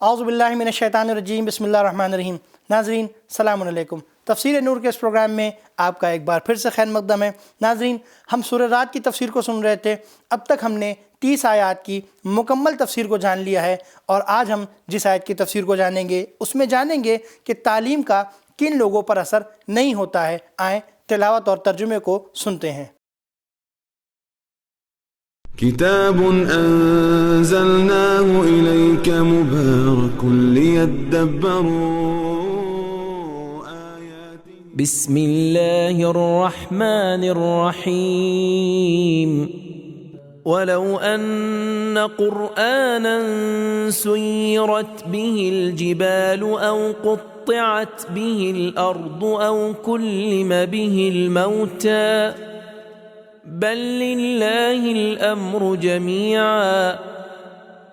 औज़ुबिल्लाहि मिनश्शैतानिर्रजीम बिस्मिल्लाहिर्रहमानिर्रहीम। नाज़रीन सलाम अलैकुम। तफसीर नूर के इस प्रोग्राम में आपका एक बार फिर से खैर मक़दम है। नाज़रीन, हम सूरह रात की तफसीर को सुन रहे थे। अब तक हमने 30 आयत की मुकम्मल तफसीर को जान लिया है और आज हम जिस आयत की तफसीर को जानेंगे उसमें जानेंगे कि तालीम का किन लोगों पर असर नहीं होता है। आएँ तिलावत और तर्जुमे को सुनते हैं। किताब अंज़लनाहु इलैका मुबारकुन लियद्दब्बरू आयातिही बिस्मिल्लाहिर रहमानिर रहीम। वलौ अन्न क़ुरआनन सुय्यरत बिहिल जिबालु औ क़ुत्तिअत बिहिल अर्दु औ कुल्लिम बिहिल मौता बल लिल्लाहिल अम्रु जमीआ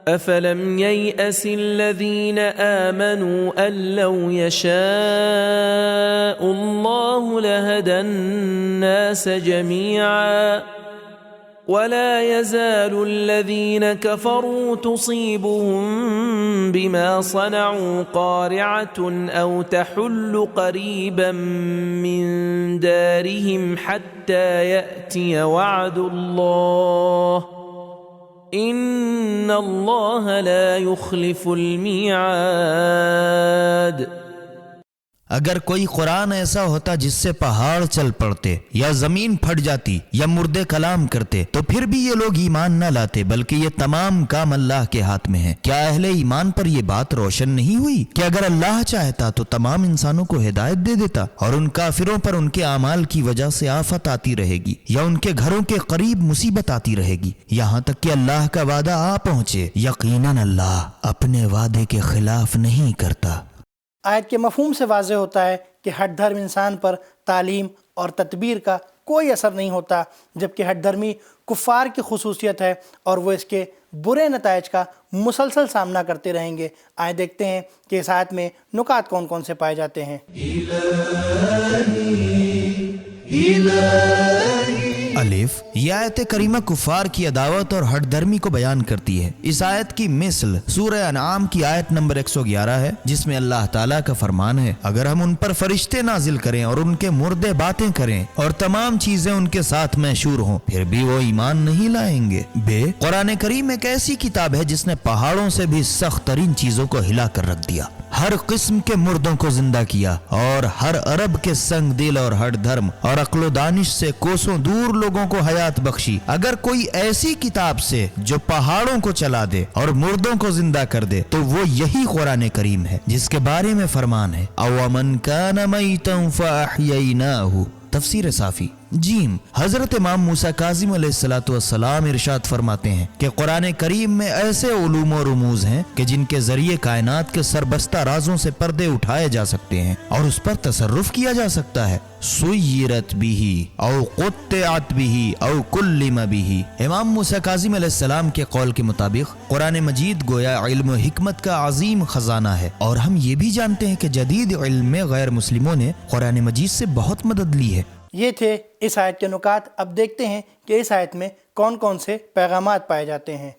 अफलम ययअसिल्लज़ीन आमनू अल्लौ यशाअुल्लाहु लहदन्नास जमीआ वला यज़ालुल्लज़ीन कफ़रू तुसीबुहुम बिमा सनऊ क़ारिअतुन औ तहुल्लु क़रीबन मिन दारिहिम हत्ता यअतिय वअदुल्लाह इन्नल्लाह ला युख़्लिफ़ुल मिआद। अगर कोई कुरान ऐसा होता जिससे पहाड़ चल पड़ते या जमीन फट जाती या मुर्दे कलाम करते तो फिर भी ये लोग ईमान न लाते, बल्कि ये तमाम काम अल्लाह के हाथ में है। क्या अहले ईमान पर ये बात रोशन नहीं हुई कि अगर अल्लाह चाहता तो तमाम इंसानों को हिदायत दे देता और उन काफिरों पर उनके अमाल की वजह से आफत आती रहेगी या उनके घरों के करीब मुसीबत आती रहेगी, यहाँ तक कि अल्लाह का वादा आ पहुँचे। यकीनन अल्लाह अपने वादे के खिलाफ नहीं करता। आयत के मफ़हूम से वाज़ेह होता है कि हठ धर्म इंसान पर तालीम और तदबीर का कोई असर नहीं होता, जबकि हठ धर्मी कुफ़ार की खुसूसियत है और वो इसके बुरे नताइज का मुसलसल सामना करते रहेंगे। आए देखते हैं कि इस आयत में नुकात कौन कौन से पाए जाते हैं। अलिफ, यह आयत करीमा कुफार की अदावत और हठ धर्मी को बयान करती है। इस आयत की मिसल सूरह अनआम की आयत नंबर 111 है, जिसमें अल्लाह ताला का फरमान है, अगर हम उन पर फरिश्ते नाजिल करें और उनके मुर्दे बातें करें और तमाम चीजें उनके साथ महशूर हों, फिर भी वो ईमान नहीं लाएंगे। बे, कुरान करीम एक ऐसी किताब है जिसने पहाड़ों से भी सख्त तरीन चीजों को हिला कर रख दिया, हर किस्म के मुर्दों को जिंदा किया और हर अरब के संग दिल और हठ धर्म और अक्ल दानिश से कोसों दूर लोगों को हयात बख्शी। अगर कोई ऐसी किताब से जो पहाड़ों को चला दे और मुर्दों को जिंदा कर दे तो वो यही कुरान करीम है, जिसके बारे में फरमान है, अवमन कान मैतन फअहयैनाहु। तफसीर साफी। जीम, हजरत इमाम मूसा काज़िम अलैहिस्सलाम इरशाद फरमाते हैं कि कुरान करीम में ऐसे उलूम और रुमूज हैं कि जिनके जरिए कायनात के सरबस्ता राजों से पर्दे उठाए जा सकते हैं और उस पर तसर्रुफ किया जा सकता है। सुय्यरत बिही औ क़ुत्तिअत बिही औ कुल्लिम बिही। इमाम मूसा काज़िम अलैहिस्सलाम के कौल के मुताबिक कुरान मजीद गोया इल्म व हिकमत का अजीम खजाना है और हम ये भी जानते हैं कि जदीद इल्म में गैर मुस्लिमों ने कुरान मजीद से बहुत मदद ली है। ये थे इस आयत के नुकात। अब देखते हैं कि इस आयत में कौन कौन से पैगामात पाए जाते हैं।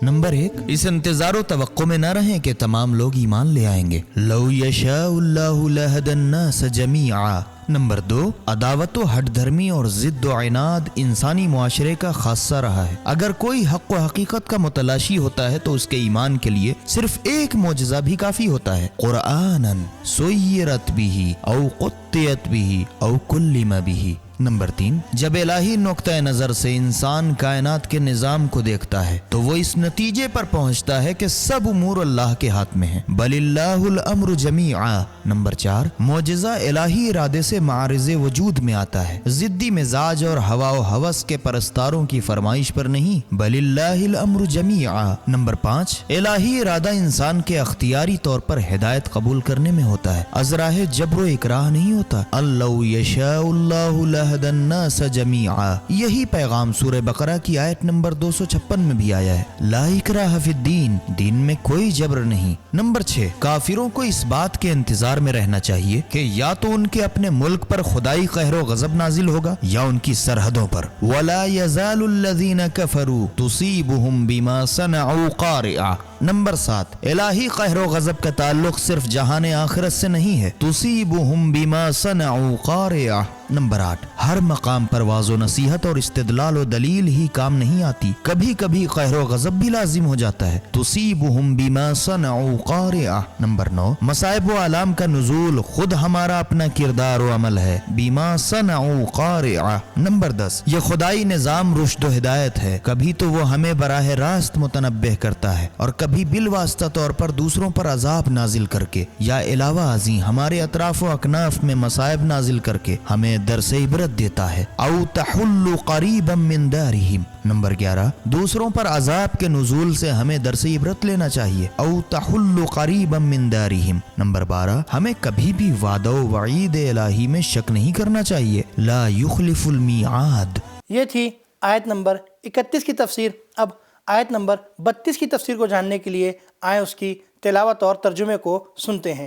नंबर 1, इस इंतजार तवक्को में न रहें कि तमाम लोग ईमान ले आएंगे। लौ यशाउल्लाहु लहदन्नास जमीआ। नंबर 2, अदावत हठ धर्मी और जिद्द व इनाद इंसानी मुआशरे का खासा रहा है। अगर कोई हक़ व हकीकत का मुतलाशी होता है तो उसके ईमान के लिए सिर्फ एक मोजज़ा भी काफी होता है। कुरआनन सुय्यरत बिही औ क़ुत्तिअत बिही औ कुल्लिम बिही। नंबर 3, जब इलाही नुक्ता नजर से इंसान कायनात के निजाम को देखता है तो वो इस नतीजे पर पहुंचता है कि सब उमूर अल्लाह के हाथ में है। बलिल्लाहुल अम्रु जमीआ। नंबर 4, मोजज़ा इलाही इरादे से मारिज़े वजूद में आता है, जिद्दी मिजाज और हवा व हवस के परस्तारों की फरमाइश पर नहीं, बलिल्लाहिल अम्रु जमीआ। नंबर 5, इलाही इरादा इंसान के अख्तियारी तौर पर हिदायत कबूल करने में होता है, अज़राहे जब्र इकराह नहीं होता। अल्लाहु यशाउल्लाहु لهدى الناس جميعا، یہی پیغام سورہ بقرہ کی آیت نمبر 256 میں بھی آیا ہے، لا اکراہ فی الدین، دین میں کوئی جبر نہیں۔ نمبر 6، کافروں کو اس بات کے انتظار میں رہنا چاہیے کہ یا تو ان کے اپنے ملک پر خدائی قہر و غضب نازل ہوگا یا ان کی سرحدوں پر۔ ولا يزال الذين كفروا تصيبهم بما صنعوا قارعة۔ نمبر 7، الہی قہر و غضب کا تعلق صرف جہان آخرت سے نہیں ہے، تصيبهم بما صنعوا قارعة۔ نمبر 8، ہر مقام پر واض و نصیحت اور استدلال و دلیل ہی کام نہیں آتی، کبھی کبھی قہر و غضب بھی لازم ہو جاتا ہے، تصيبهم بما صنعوا قارعة۔ نمبر 9، مصائب و آلام کا نزول خود ہمارا اپنا کردار و عمل ہے، بما صنعوا قارعة۔ نمبر 10، یہ خدائی نظام رشد و ہدایت ہے، کبھی تو وہ ہمیں براہ راست متنبہ کرتا ہے اور کبھی بالواسطہ طور پر دوسروں پر عذاب نازل کر کے یا علاوہ ازیں ہمارے اطراف و اکناف میں مصائب نازل کر کے ہمیں درس عبرت دیتا ہے۔ او تحل قریبا من دارہم۔ نمبر 11، دوسروں پر عذاب کے نزول سے ہمیں درس عبرت لینا چاہیے، او تحل قریبا من دارہم۔ نمبر 12، ہمیں کبھی بھی وعدہ و وعید الہی میں شک نہیں کرنا چاہیے، لا یخلف المیعاد۔ یہ تھی آیت نمبر 31 کی تفسیر۔ اب آیت نمبر 32 کی تفسیر کو جاننے کے لیے آئیں اس کی تلاوت اور ترجمے کو سنتے ہیں۔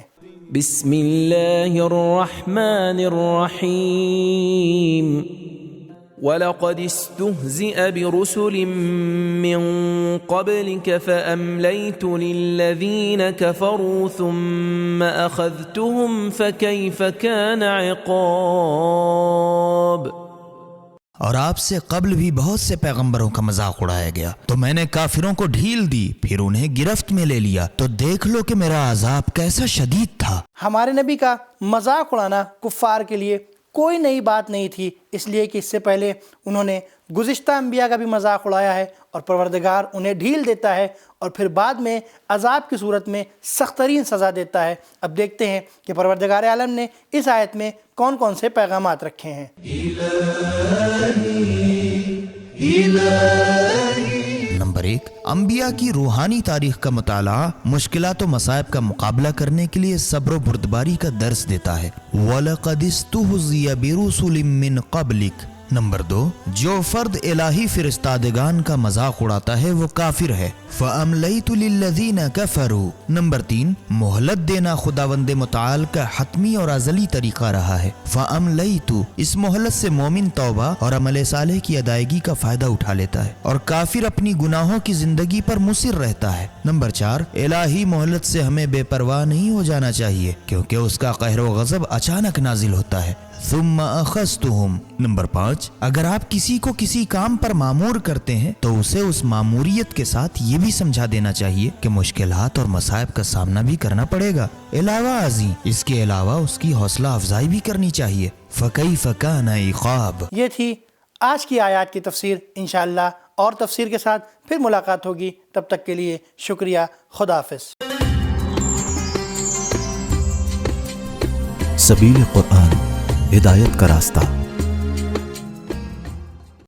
بسم اللہ الرحمن الرحیم وَلَقَدِ اسْتُهْزِئَ بِرُسُلٍ مِّن قَبْلِكَ فَأَمْلَيْتُ لِلَّذِينَ كَفَرُوا ثُمَّ أَخَذْتُهُمْ فَكَيْفَ كَانَ عِقَابِ۔ اور آپ سے قبل بھی بہت سے پیغمبروں کا مذاق اڑایا گیا، تو میں نے کافروں کو ڈھیل دی، پھر انہیں گرفت میں لے لیا، تو دیکھ لو کہ میرا عذاب کیسا شدید تھا۔ ہمارے نبی کا مذاق اڑانا کفار کے لیے کوئی نئی بات نہیں تھی، اس لیے کہ اس سے پہلے انہوں نے گزشتہ انبیاء کا بھی مذاق اڑایا ہے اور پروردگار انہیں ڈھیل دیتا ہے اور پھر بعد میں عذاب کی صورت میں سخت ترین سزا دیتا ہے۔ اب دیکھتے ہیں کہ پروردگار عالم نے اس آیت میں کون کون سے پیغامات رکھے ہیں۔ نمبر 1، انبیاء کی روحانی تاریخ کا مطالعہ مشکلات و مصائب کا مقابلہ کرنے کے لیے صبر و بردباری کا درس دیتا ہے۔ وَلَقَدِ اسْتُهْزِئَ بِرُسُلٍ مِّن قَبْلِكَ۔ نمبر 2، جو فرد الہی فرستادگان کا مذاق اڑاتا ہے وہ کافر ہے۔ فَأَمْلَيْتُ لِلَّذِينَ كَفَرُوا۔ نمبر 3، مہلت دینا خداوند متعال کا حتمی اور ازلی طریقہ رہا ہے۔ فَأَمْلَيْتُ، اس مہلت سے مومن توبہ اور عمل صالح کی ادائیگی کا فائدہ اٹھا لیتا ہے اور کافر اپنی گناہوں کی زندگی پر مصر رہتا ہے۔ نمبر 4، الہی مہلت سے ہمیں بے پرواہ نہیں ہو جانا چاہیے کیونکہ اس کا قہر و غضب اچانک نازل ہوتا ہے۔ ثم اخذتهم۔ نمبر 5، اگر آپ کسی کو کسی کام پر مامور کرتے ہیں تو اسے اس ماموریت کے ساتھ یہ بھی سمجھا دینا چاہیے کہ مشکلات اور مصائب کا سامنا بھی کرنا پڑے گا، علاوہ ازیں اس کے علاوہ اس کی حوصلہ افزائی بھی کرنی چاہیے۔ فَكَيْفَ كَانَ عِقَابِ۔ یہ تھی آج کی آیات کی تفسیر۔ انشاءاللہ اور تفسیر کے ساتھ پھر ملاقات ہوگی، تب تک کے لیے شکریہ، خدا حافظ۔ سبیل قرآن، ہدایت کا راستہ۔